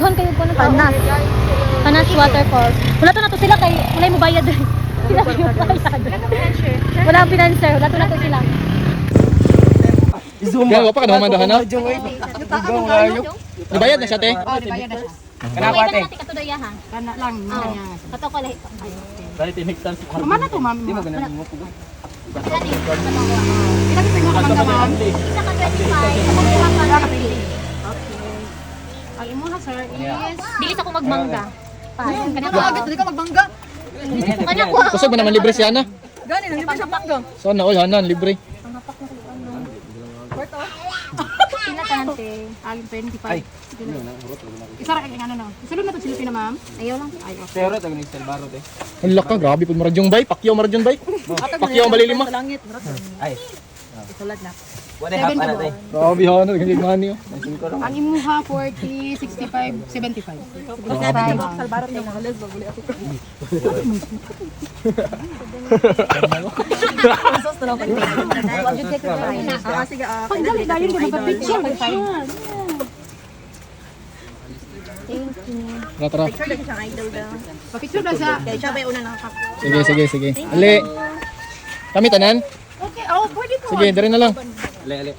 Daghan kayo ko ng panas. Panas waterfall. Wala to na to sila kay wala mo bayad. Sila mo bayad. Wala pinanser. Wala to na to sila. Gaya pa ka naman dahan na? Nabayad na siya, te? Oo, dibayad na siya. Kanapa te. Katudayahan. Kana lang, mga niya. Kato ko lahi. Dahil tinigtan si Harvey. Kumana to, ma'am. Di ba ganun mo po? Ilang ito yung kamangga, ma'am? Isa ka 25. Sa mga ka 20. Ang imo ha, sir, is... Bilis ako magmangga. Kanya ko. Hindi ka magbangga. Kanya ko. Kusog ba naman libre siya na? Gani, nang libre siya mangga. Sana all hanan libre. Sila tanante. Aling 25. Isa ra kay ano no. Sulod na to sila pina, ma'am. Ayaw lang. Ay, okay. Pero tag ni Stel Baro te. Ang laka grabe pud maradjong bay, pakyaw maradjong bay. Pakyaw ang balilima. Ay. Sulod na. What half ana te? Grabe hano ganyan mani yo. Ang imo ha 40, 65, 75. Salbaro niya mga les baguli ako. Sos na lang pag. Sige, pag dali dayon ka magpa-picture. Thank you. Tara. Pa-picture na siya. Sige. Ali. Kami tanan? Okay, oh, pwede po. Sige, diri na lang. Ali.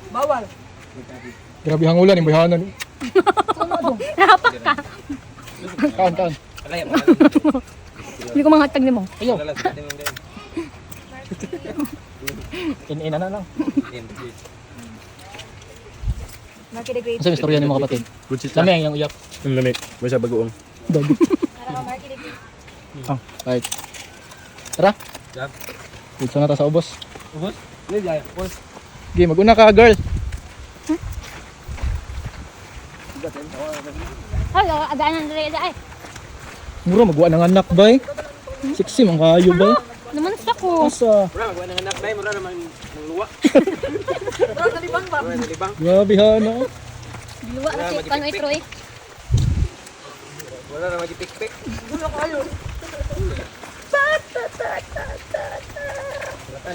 Bawal. Grabe hangulan imong hanan. Rapak ka. Kaon. Hindi ko manghatag nimo. Ayo. Ina na lang. Sa istorya ni mga kapatid. Lami ang iyang uyak. Ang lami. May sa bagoong. Dagi. Ah, right. Tara. Dito na ta sa ubos. Ubos? Hindi jaya. Ubos. Okay, mag-una ka, girl. Ay, agaanan diri ay. Mura magwa ng anak bay. Sexy man kayo bay. Naman sa ko. Asa? Mura magwa ng anak bay, mura naman ng luwa. Grabe hana. Biluwa na si Kanoy Troy. Wala naman gipik-pik. Wala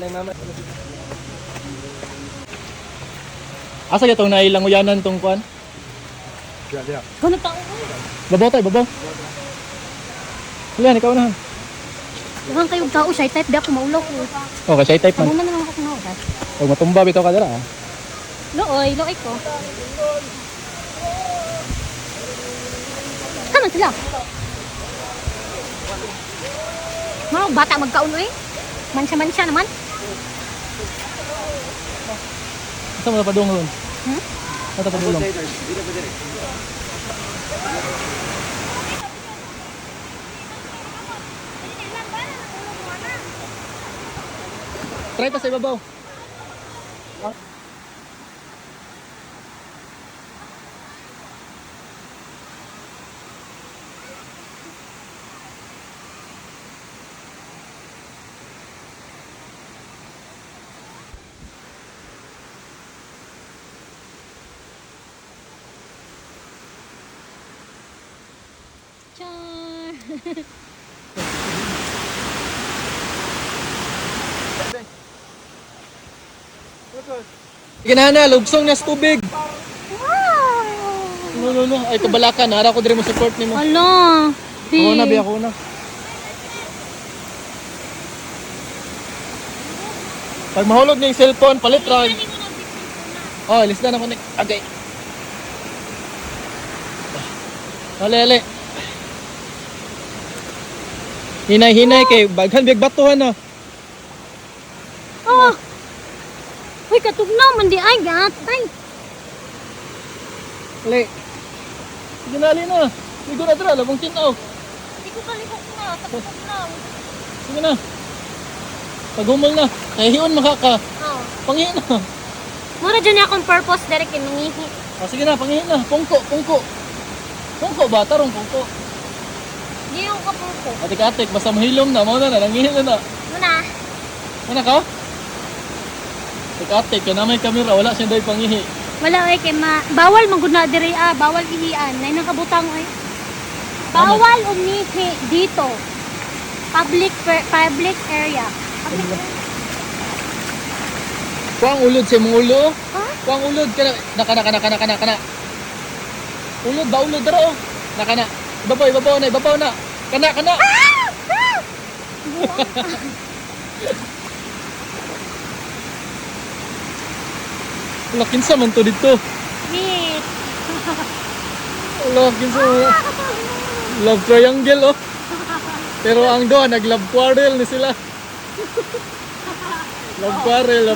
mama. Asa gyud tong nailang uyanan tong kuan? Diya. Kano tao? Babaw tay, babaw. Yan, ikaw na. Duhang kayong tao siya type di ako maulaw ko. Okay, shy type man. Muna na lang ako na. Pag matumba bitaw ka dira. Looy ko. Kaman sila. Mga bata magkauno eh. Mansya naman. Asa mo padung ron? Hmm? Asa padung? Try ta sa ibabaw. Char. Ikinahana, lugsong na sa tubig. Wow. No. Ay, kabalakan. Nara ko diri mo support nimo. Ala. Ako na, ako na. Pag mahulog na yung cellphone, palit ra. Oh, lista na ko ni. Okay. Ale. Hinay kay baghan big batuhan na. Oh. Uy, katugnaw man di ay gatay. Ale. Ginali na. Ligo na dira, labong tinaw. Hindi ko kalihok na, katugnaw. Sige na. Paghumol na. Nahihiyon makaka. Oh. Panghihin na. Mura dyan akong purpose direct yung mangihi. Oh, sige na, panghihin na. Pungko. Pungko ba? Tarong pungko. Hindi yung kapungko. Atik-atik, basta mahilom na. Mauna na, nangihin na. Muna. Ano ka? Atik-atik, kaya na may kamera. Wala siyang dahil panghihi. Wala ay kay bawal man gud na diri bawal ihian. Nay nang kabutang ay. Bawal umihi dito. Public area. Kuang ulod sa mong ulo. Ha? Kuang ulod ka na. Naka. Ulod ba, ulod dara oh. Nakana. Ibabaw na. Kana. Wala, kinsa man to dito. Meet. Wala, kinsa. Love triangle oh. Pero ang doon, nag-love quarrel ni sila. Love quarrel,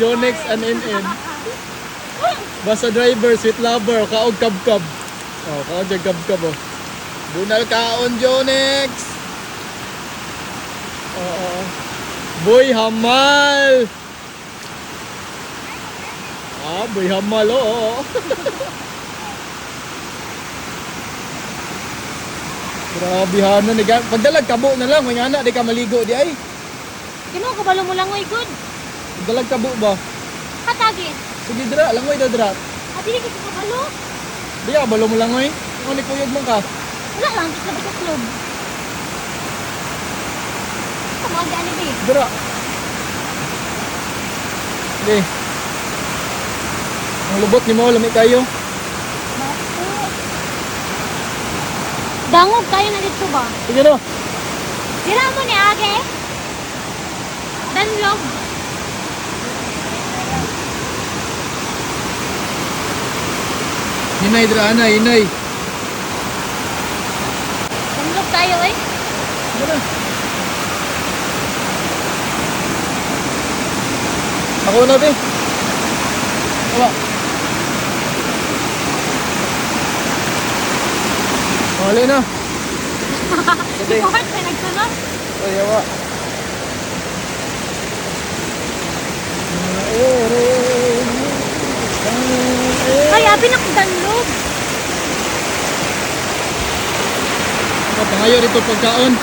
Jonex and NN. Basta driver, sweet lover, kaog kab-kab. Oh, kaog dyan kab-kab oh. Bunal kaon, Jonex. Oo. Boy Hamal. Boy Hamal oh. Grabe hanon ni pagdalag kabo na lang, may anak di ka maligo di ay. Kino ko balo mo lang oy good. Pagdalag kabo ba? Katagi. Sige dira, langoy dra. Dili ko sa balo. Di balo mo langoy. Ano ni kuyog man ka? Wala lang sa bata club. Kumaga ani di. Dira. Di. Ang lubot ni mo lami kayo. Dangog kayo na dito ba? Sige no. Dira mo ni age. Danlog. Hinay dira ana, hinay. Danlog kayo eh. Dira. Ako na be. Wala. Wala na. Bakit may nagsunod? Ay, yawa. Ay, abi na ko danlog. Pangayo rito pagkaon.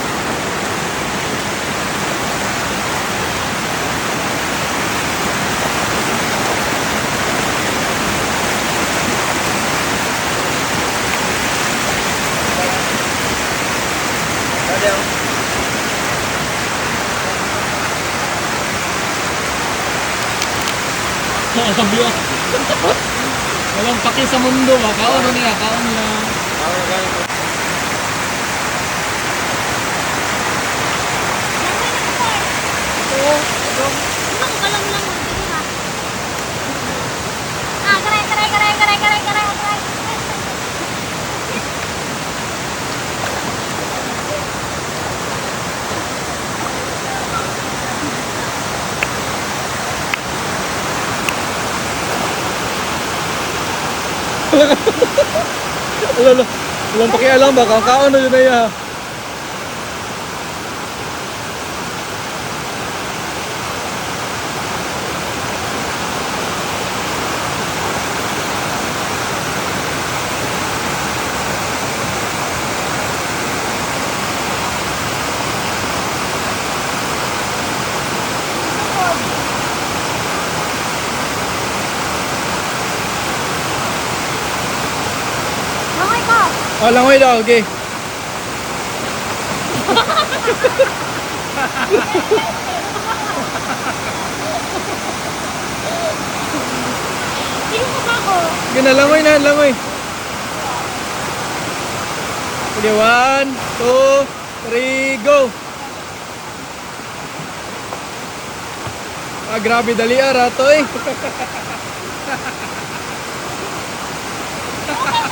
Sabi walang paki sa mundo ba? Kaon niya, kaon lang. Ano ko lang mo dito ha. Karay. Wala. Walang pakialam ba? Kaon na yun na iya. Langoy ko. Langoy daw, okay. Hindi ko pa ako. Sige na, langoy na, langoy. Sige, 1, 2, 3, go! Grabe, dali rato eh.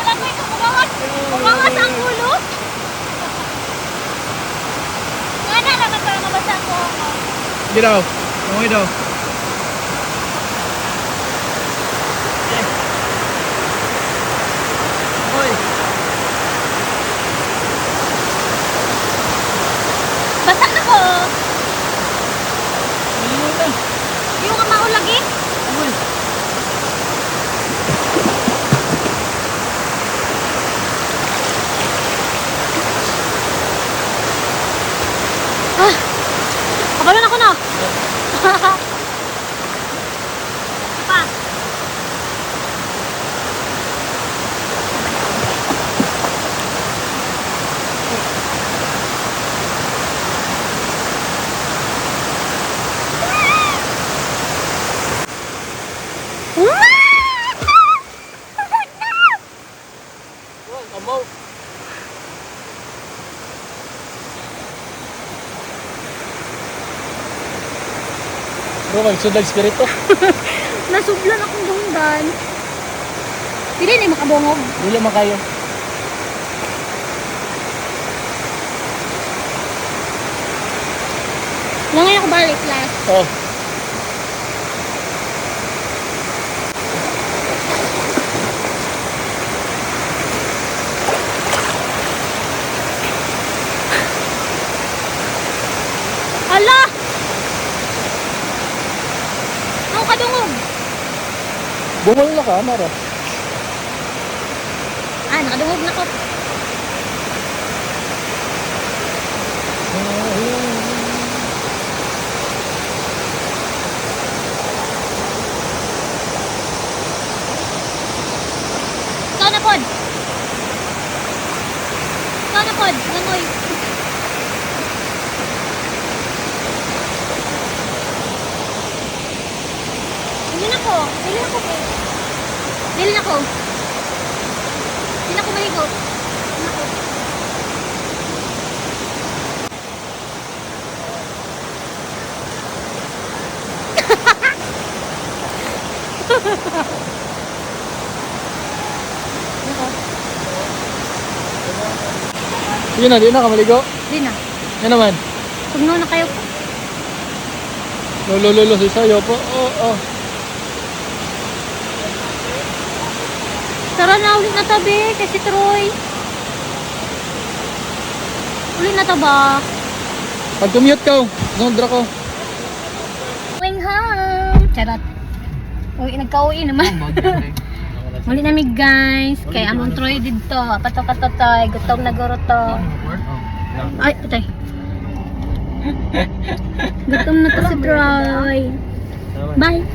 Langoy ko, kumawas ang ulo. Nga na naman para mabasa ko ako. Sige daw, langoy daw. Langoy. Basa na ko. Langoy na. Hindi mo ka maulagi. Langoy. Kabalo na ko na. Pa. magsundag spirito. Nasublan akong dungdan. Dili na makabungog. Dili man kayo. Ngayon ako balik last. Oh. Ala! Ang kadungog. Bumol na ka, Mara. Ah, nakadungog na ko. Ikaw na pod. Ikaw na pod. Langoy. Dili na ko. Dili na ko. Dili na ko. Dili na ko mahigo. Dili na ko. Yun na, di na ka maligo. Di na. Yan naman. Tugno na kayo. Lolo, si sayo po. Oh. Tara na, ulit na tabi. Kasi Troy. Ulit na taba. Pag commute ka, nondra ko. Going home. Charot. Uy, nagka-uwi naman. Muli namin guys. Kaya among Troy dito. Kato-katotoy. Gutom na guro to. Ay, patay. Gutom na to si Troy. Bye.